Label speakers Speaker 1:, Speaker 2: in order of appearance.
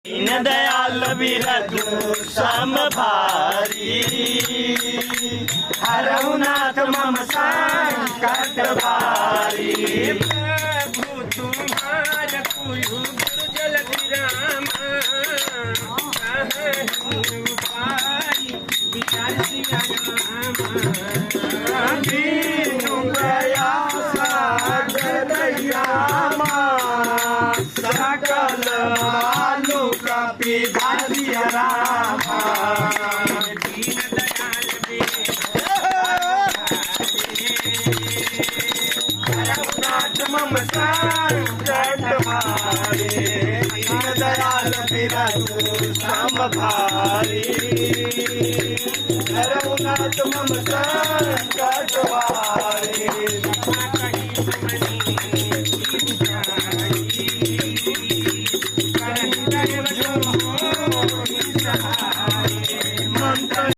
Speaker 1: दीनदयाल विरजू समभारी हरहुनाथ मम संकट भारी।
Speaker 2: प्रभु तुम्हार कुयु दुर्जल रामा उपाय विचार सिया रामा।
Speaker 1: दीनु प्रयास जगदयामा सकल मानु कपि धारिय रामा। मम संकट भारी दीनदयाल विरजू समभारी रघुनाथ मम संकट भारी।
Speaker 2: कहीं